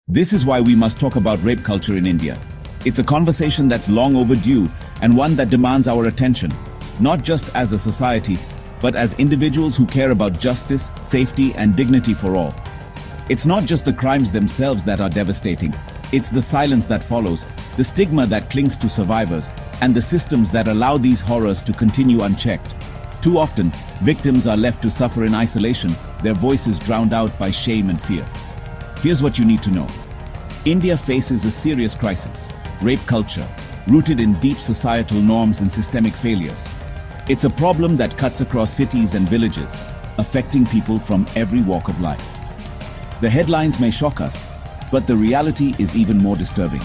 This is why we must talk about rape culture in India. It's a conversation that's long overdue and one that demands our attention, not just as a society, but as individuals who care about justice, safety, and dignity for all. It's not just the crimes themselves that are devastating. It's the silence that follows, the stigma that clings to survivors, and the systems that allow these horrors to continue unchecked. Too often, victims are left to suffer in isolation, their voices drowned out by shame and fear. Here's what you need to know. India faces a serious crisis: rape culture, rooted in deep societal norms and systemic failures. It's a problem that cuts across cities and villages, affecting people from every walk of life. The headlines may shock us, but the reality is even more disturbing.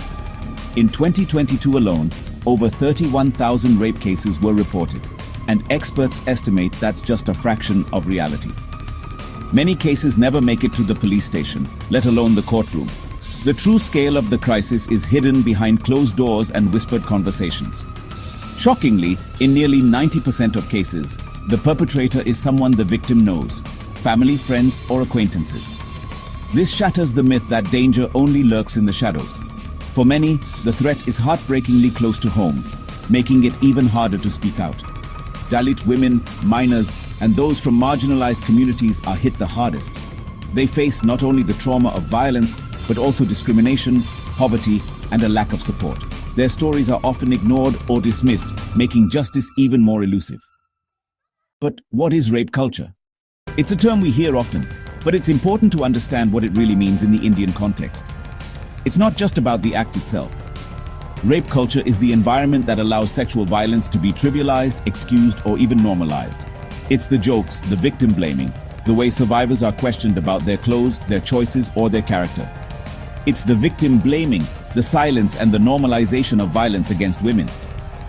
In 2022 alone, over 31,000 rape cases were reported, and experts estimate that's just a fraction of reality. Many cases never make it to the police station, let alone the courtroom. The true scale of the crisis is hidden behind closed doors and whispered conversations. Shockingly, in nearly 90% of cases, the perpetrator is someone the victim knows: family, friends, or acquaintances. This shatters the myth that danger only lurks in the shadows. For many, the threat is heartbreakingly close to home, making it even harder to speak out. Dalit women, minors, and those from marginalized communities are hit the hardest. They face not only the trauma of violence, but also discrimination, poverty, and a lack of support. Their stories are often ignored or dismissed, making justice even more elusive. But what is rape culture? It's a term we hear often, but it's important to understand what it really means in the Indian context. It's not just about the act itself. Rape culture is the environment that allows sexual violence to be trivialized, excused, or even normalized. It's the jokes, the victim blaming, the way survivors are questioned about their clothes, their choices, or their character. It's the victim blaming, the silence, and the normalization of violence against women.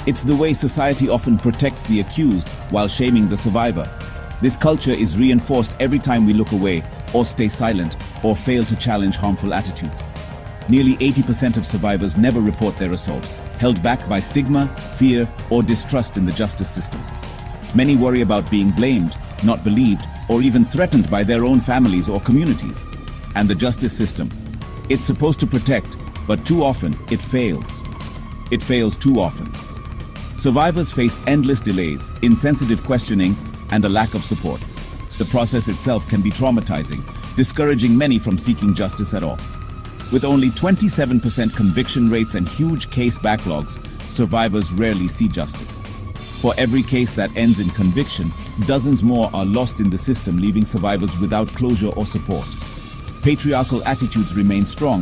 It's the way society often protects the accused while shaming the survivor. This culture is reinforced every time we look away, or stay silent, or fail to challenge harmful attitudes. Nearly 80% of survivors never report their assault, held back by stigma, fear, or distrust in the justice system. Many worry about being blamed, not believed, or even threatened by their own families or communities. And the justice system, it's supposed to protect, but too often it fails. It fails too often. Survivors face endless delays, insensitive questioning, and a lack of support. The process itself can be traumatizing, discouraging many from seeking justice at all. With only 27% conviction rates and huge case backlogs, survivors rarely see justice. For every case that ends in conviction, dozens more are lost in the system, leaving survivors without closure or support. Patriarchal attitudes remain strong,